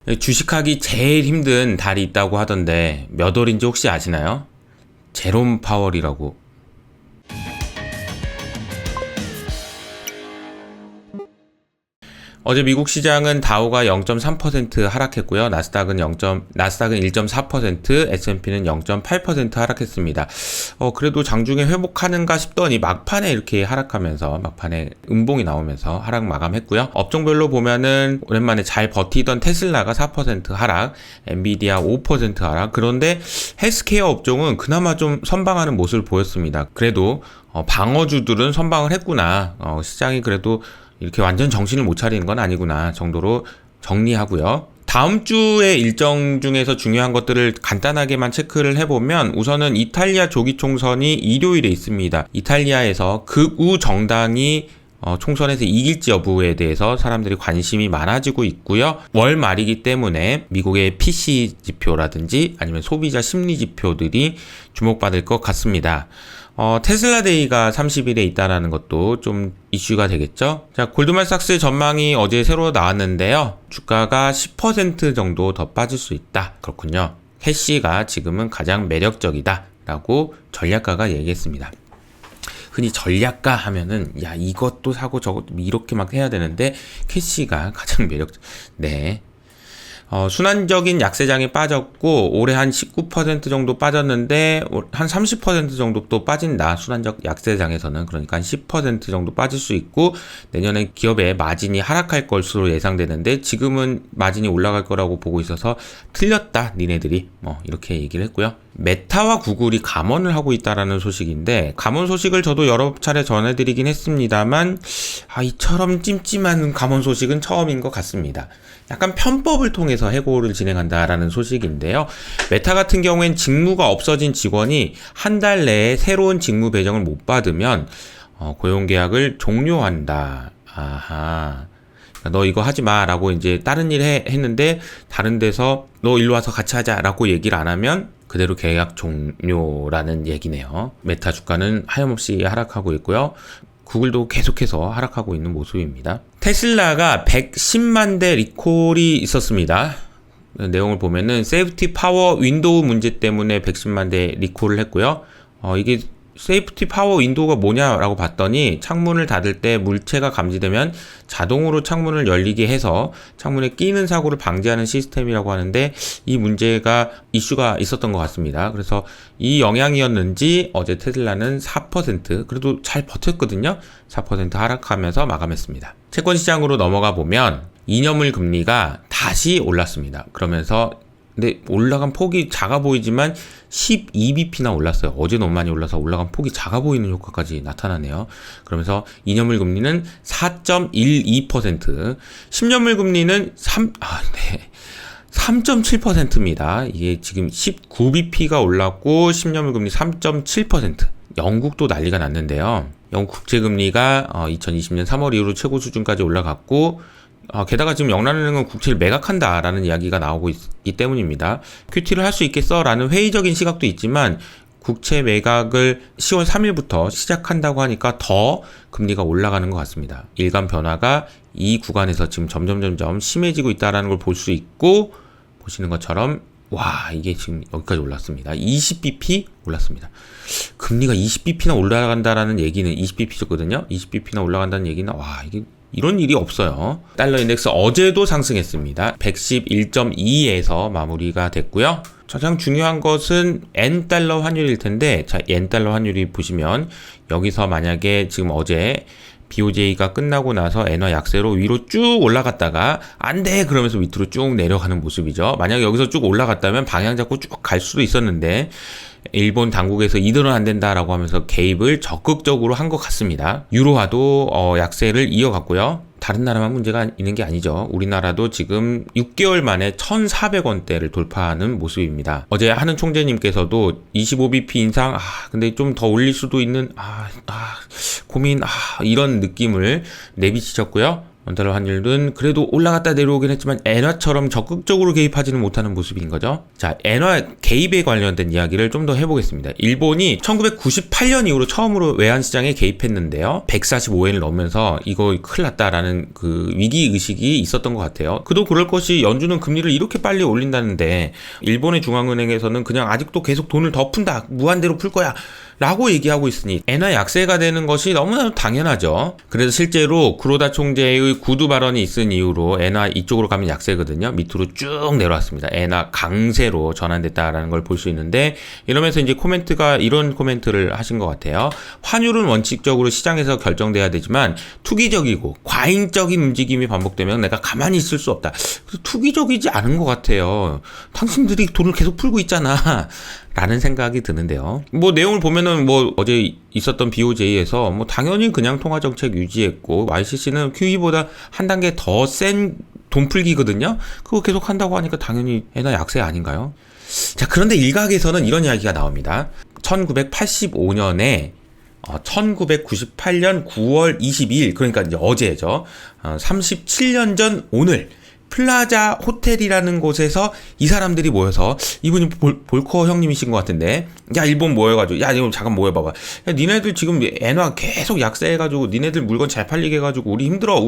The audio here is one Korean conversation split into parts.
주식하기 제일 힘든 달이 있다고 하던데 몇 월인지 혹시 아시나요? 제롬 파월이라고. 어제 미국 시장은 다우가 0.3% 하락했고요. 나스닥은 1.4%, S&P는 0.8% 하락했습니다. 그래도 장중에 회복하는가 싶더니 막판에 이렇게 하락하면서 막판에 음봉이 나오면서 하락 마감했고요. 업종별로 보면은 오랜만에 잘 버티던 테슬라가 4% 하락, 엔비디아 5% 하락. 그런데 헬스케어 업종은 그나마 좀 선방하는 모습을 보였습니다. 그래도 방어주들은 선방을 했구나. 시장이 그래도 이렇게 완전 정신을 못 차리는 건 아니구나 정도로 정리하고요. 다음 주의 일정 중에서 중요한 것들을 간단하게만 체크를 해보면 우선은 이탈리아 조기 총선이 일요일에 있습니다. 이탈리아에서 극우 정당이 총선에서 이길지 여부에 대해서 사람들이 관심이 많아지고 있고요. 월 말이기 때문에 미국의 PC 지표라든지 아니면 소비자 심리 지표들이 주목받을 것 같습니다. 테슬라 데이가 30일에 있다는 것도 좀 이슈가 되겠죠. 자, 골드만삭스 전망이 어제 새로 나왔는데요. 주가가 10% 정도 더 빠질 수 있다. 그렇군요. 캐시가 지금은 가장 매력적이다 라고 전략가가 얘기했습니다. 흔히 전략가 하면은 야 이것도 사고 저것도 이렇게 막 해야 되는데 캐시가 가장 네. 순환적인 약세장에 빠졌고 올해 한 19% 정도 빠졌는데 한 30% 정도 또 빠진다. 순환적 약세장에서는. 그러니까 한 10% 정도 빠질 수 있고 내년에 기업의 마진이 하락할 것으로 예상되는데 지금은 마진이 올라갈 거라고 보고 있어서 틀렸다. 니네들이 이렇게 얘기를 했고요. 메타와 구글이 감원을 하고 있다라는 소식인데 감원 소식을 저도 여러 차례 전해드리긴 했습니다만 이처럼 찜찜한 감원 소식은 처음인 것 같습니다. 약간 편법을 통해서 해고를 진행한다라는 소식인데요. 메타 같은 경우엔 직무가 없어진 직원이 한 달 내에 새로운 직무 배정을 못 받으면 고용계약을 종료한다. 아하. 너 이거 하지 마 라고 이제 다른 일 했는데 다른 데서 너 일로 와서 같이 하자 라고 얘기를 안 하면 그대로 계약 종료라는 얘기네요. 메타 주가는 하염없이 하락하고 있고요. 구글도 계속해서 하락하고 있는 모습입니다. 테슬라가 110만 대 리콜이 있었습니다. 내용을 보면은 세이프티 파워 윈도우 문제 때문에 110만 대 리콜을 했고요. 이게 세이프티 파워 윈도우가 뭐냐라고 봤더니 창문을 닫을 때 물체가 감지되면 자동으로 창문을 열리게 해서 창문에 끼는 사고를 방지하는 시스템이라고 하는데 이 문제가 이슈가 있었던 것 같습니다. 그래서 이 영향이었는지 어제 테슬라는 4% 그래도 잘 버텼거든요. 4% 하락하면서 마감했습니다. 채권 시장으로 넘어가 보면 2년물 금리가 다시 올랐습니다. 그러면서 근데 올라간 폭이 작아 보이지만 12bp나 올랐어요. 어제 너무 많이 올라서 올라간 폭이 작아 보이는 효과까지 나타나네요. 그러면서 2년물 금리는 4.12%, 10년물 금리는 3.7%입니다. 이게 지금 19bp가 올랐고 10년물 금리 3.7%. 영국도 난리가 났는데요. 영국 국채금리가 2020년 3월 이후로 최고 수준까지 올라갔고 게다가 지금 영란은행은 국채를 매각한다라는 이야기가 나오고 있기 때문입니다. QT를 할 수 있겠어? 라는 회의적인 시각도 있지만 국채 매각을 10월 3일부터 시작한다고 하니까 더 금리가 올라가는 것 같습니다. 일간 변화가 이 구간에서 지금 점점 심해지고 있다는 걸 볼 수 있고 보시는 것처럼 이게 지금 여기까지 올랐습니다. 20bp 올랐습니다. 금리가 20bp나 올라간다라는 얘기는 20bp였거든요. 20bp나 올라간다는 얘기는 이게 이런 일이 없어요. 달러 인덱스 어제도 상승했습니다. 111.2에서 마무리가 됐고요. 가장 중요한 것은 N달러 환율일 텐데 N달러 환율이 보시면 여기서 만약에 지금 어제 BOJ가 끝나고 나서 엔화 약세로 위로 쭉 올라갔다가 안 돼! 그러면서 밑으로 쭉 내려가는 모습이죠. 만약에 여기서 쭉 올라갔다면 방향 잡고 쭉 갈 수도 있었는데 일본 당국에서 이대로는 안 된다라고 하면서 개입을 적극적으로 한 것 같습니다. 유로화도 약세를 이어갔고요. 다른 나라만 문제가 있는 게 아니죠. 우리나라도 지금 6개월 만에 1,400원대를 돌파하는 모습입니다. 어제 하는 총재님께서도 25bp 인상, 근데 좀 더 올릴 수도 있는, 고민, 이런 느낌을 내비치셨고요. 원달러 환율은 그래도 올라갔다 내려오긴 했지만 엔화처럼 적극적으로 개입하지는 못하는 모습인 거죠. 자, 엔화 개입에 관련된 이야기를 좀 더 해보겠습니다. 일본이 1998년 이후로 처음으로 외환시장에 개입했는데요. 145엔을 넘으면서 이거 큰일 났다라는 그 위기의식이 있었던 것 같아요. 그도 그럴 것이 연준은 금리를 이렇게 빨리 올린다는데 일본의 중앙은행에서는 그냥 아직도 계속 돈을 더 푼다. 무한대로 풀 거야. 라고 얘기하고 있으니 엔화 약세가 되는 것이 너무나도 당연하죠. 그래서 실제로 구로다 총재의 구두 발언이 있은 이후로 엔화 이쪽으로 가면 약세거든요. 밑으로 쭉 내려왔습니다. 엔화 강세로 전환됐다라는 걸 볼 수 있는데 이러면서 이제 이런 코멘트를 하신 것 같아요. 환율은 원칙적으로 시장에서 결정돼야 되지만 투기적이고 과잉적인 움직임이 반복되면 내가 가만히 있을 수 없다. 투기적이지 않은 것 같아요. 당신들이 돈을 계속 풀고 있잖아. 라는 생각이 드는데요. 뭐 내용을 보면은 뭐 어제 있었던 BOJ에서 뭐 당연히 그냥 통화정책 유지했고 YCC는 QE보다 한 단계 더 센 돈풀기거든요. 그거 계속 한다고 하니까 당연히 엔화 약세 아닌가요? 자, 그런데 일각에서는 이런 이야기가 나옵니다. 1985년에 1998년 9월 22일 그러니까 이제 어제죠. 37년 전 오늘 플라자 호텔이라는 곳에서 이 사람들이 모여서 이분이 볼커 형님이신 것 같은데 야 일본 모여가지고 야 이거 잠깐 모여봐봐 야 니네들 지금 엔화 계속 약세해가지고 니네들 물건 잘 팔리게 해가지고 우리 힘들어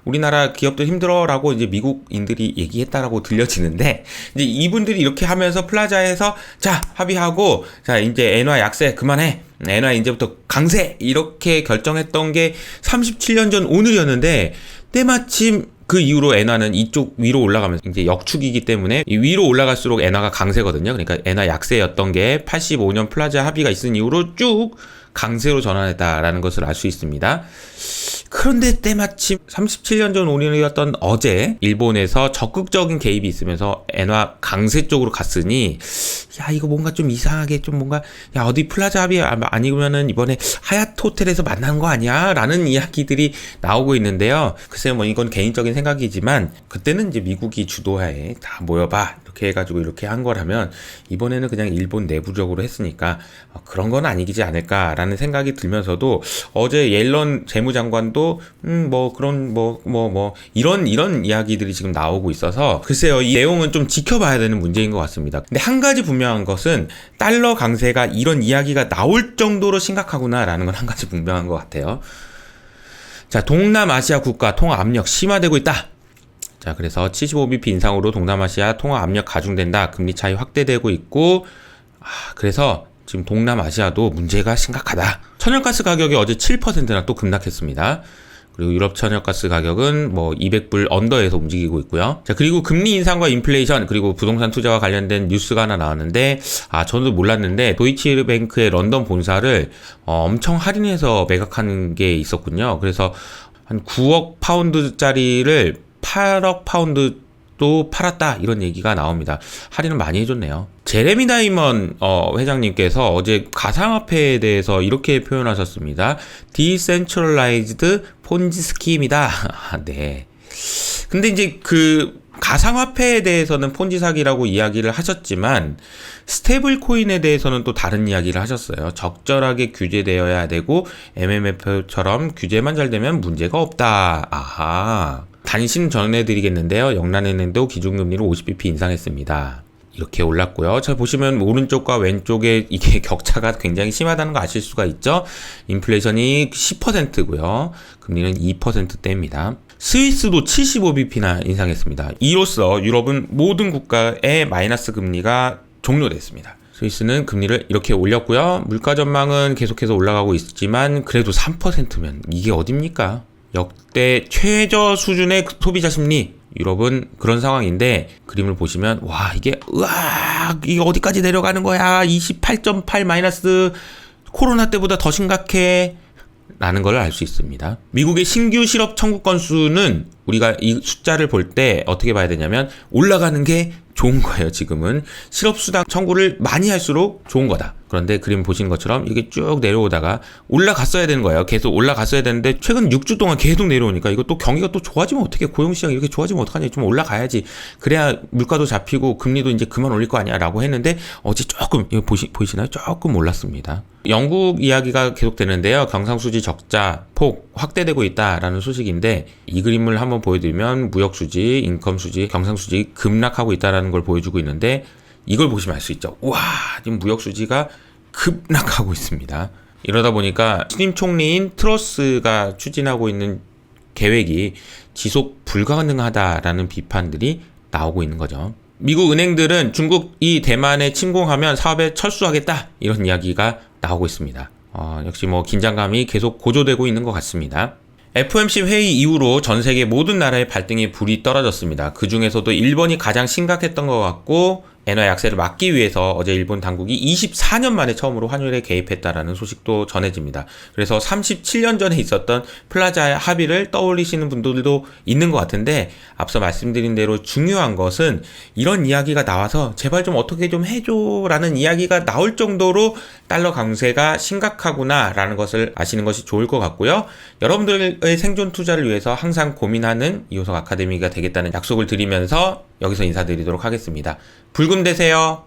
우리나라 기업들 힘들어라고 이제 미국인들이 얘기했다라고 들려지는데 이제 이분들이 이렇게 하면서 플라자에서 자 합의하고 자 이제 엔화 약세 그만해 엔화 이제부터 강세 이렇게 결정했던 게 37년 전 오늘이었는데 때마침 그 이후로 엔화는 이쪽 위로 올라가면서 이제 역축이기 때문에 위로 올라갈수록 엔화가 강세거든요. 그러니까 엔화 약세였던 게 85년 플라자 합의가 있은 이후로 쭉 강세로 전환했다라는 것을 알 수 있습니다. 그런데 때마침 37년 전 오늘이었던 어제 일본에서 적극적인 개입이 있으면서 엔화 강세 쪽으로 갔으니 야 이거 뭔가 좀 이상하게 좀 뭔가 야 어디 플라자 합의 아니면은 이번에 하얏트 호텔에서 만난 거 아니야? 라는 이야기들이 나오고 있는데요. 글쎄요 뭐 이건 개인적인 생각이지만 그때는 이제 미국이 주도하에 다 모여봐 이렇게 해가지고 이렇게 한 거라면 이번에는 그냥 일본 내부적으로 했으니까 그런 건 아니지 않을까라는 생각이 들면서도 어제 옐런 재무장관도 뭐 그런 이런 이야기들이 지금 나오고 있어서 글쎄요 이 내용은 좀 지켜봐야 되는 문제인 것 같습니다. 근데 한 가지 분명한 것은 달러 강세가 이런 이야기가 나올 정도로 심각하구나라는 건 한 가지 분명한 것 같아요. 자, 동남아시아 국가 통화 압력 심화되고 있다. 자, 그래서 75bp 인상으로 동남아시아 통화 압력 가중된다. 금리 차이 확대되고 있고 그래서 지금 동남아시아도 문제가 심각하다. 천연가스 가격이 어제 7%나 또 급락했습니다. 그리고 유럽 천연가스 가격은 뭐 200불 언더에서 움직이고 있고요. 자, 그리고 금리 인상과 인플레이션 그리고 부동산 투자와 관련된 뉴스가 하나 나왔는데 저도 몰랐는데 도이치뱅크의 런던 본사를 엄청 할인해서 매각하는 게 있었군요. 그래서 한 9억 파운드짜리를 8억 파운드 또 팔았다 이런 얘기가 나옵니다. 할인을 많이 해줬네요. 제레미 다이먼 회장님께서 어제 가상화폐에 대해서 이렇게 표현하셨습니다. Decentralized 폰지 스킴이다. 네. 근데 이제 그 가상화폐에 대해서는 폰지 사기라고 이야기를 하셨지만 스테이블 코인에 대해서는 또 다른 이야기를 하셨어요. 적절하게 규제되어야 되고 MMF처럼 규제만 잘 되면 문제가 없다. 아하. 단신 전해드리겠는데요. 영란은행도 기준금리를 50bp 인상했습니다. 이렇게 올랐고요. 자 보시면 오른쪽과 왼쪽에 이게 격차가 굉장히 심하다는 거 아실 수가 있죠. 인플레이션이 10%고요. 금리는 2%대입니다. 스위스도 75bp나 인상했습니다. 이로써 유럽은 모든 국가의 마이너스 금리가 종료됐습니다. 스위스는 금리를 이렇게 올렸고요. 물가 전망은 계속해서 올라가고 있지만 그래도 3%면 이게 어딥니까? 역대 최저 수준의 소비자 심리 유럽은 그런 상황인데 그림을 보시면 와 이게 이게 어디까지 내려가는 거야 28.8 마이너스 코로나 때보다 더 심각해 라는 걸 알 수 있습니다. 미국의 신규 실업 청구 건수는 우리가 이 숫자를 볼 때 어떻게 봐야 되냐면 올라가는 게 좋은 거예요. 지금은 실업수당 청구를 많이 할수록 좋은 거다. 그런데 그림 보시는 것처럼 이게 쭉 내려오다가 올라갔어야 되는 거예요. 계속 올라갔어야 되는데 최근 6주 동안 계속 내려오니까 이거 또 경기가 또 좋아지면 어떻게, 고용시장이 이렇게 좋아지면 어떡하냐, 좀 올라가야지, 그래야 물가도 잡히고 금리도 이제 그만 올릴 거 아니야 라고 했는데 어제 조금, 이거 보이시나요? 조금 올랐습니다. 영국 이야기가 계속되는데요. 경상수지 적자 폭 확대되고 있다라는 소식인데, 이 그림을 한번 보여드리면 무역수지, 인컴수지, 경상수지 급락하고 있다라는 걸 보여주고 있는데, 이걸 보시면 알 수 있죠. 와, 지금 무역수지가 급락하고 있습니다. 이러다 보니까 신임 총리인 트러스가 추진하고 있는 계획이 지속 불가능하다라는 비판들이 나오고 있는 거죠. 미국 은행들은 중국이 대만에 침공하면 사업에 철수하겠다, 이런 이야기가 나오고 있습니다. 역시 뭐 긴장감이 계속 고조되고 있는 것 같습니다. FOMC 회의 이후로 전 세계 모든 나라의 발등에 불이 떨어졌습니다. 그 중에서도 일본이 가장 심각했던 것 같고, 엔화 약세를 막기 위해서 어제 일본 당국이 24년 만에 처음으로 환율에 개입했다라는 소식도 전해집니다. 그래서 37년 전에 있었던 플라자 합의를 떠올리시는 분들도 있는 것 같은데, 앞서 말씀드린 대로 중요한 것은 이런 이야기가 나와서 제발 좀 어떻게 좀 해줘 라는 이야기가 나올 정도로 달러 강세가 심각하구나 라는 것을 아시는 것이 좋을 것 같고요. 여러분들의 생존 투자를 위해서 항상 고민하는 이호석 아카데미가 되겠다는 약속을 드리면서 여기서 인사드리도록 하겠습니다. 불금 되세요.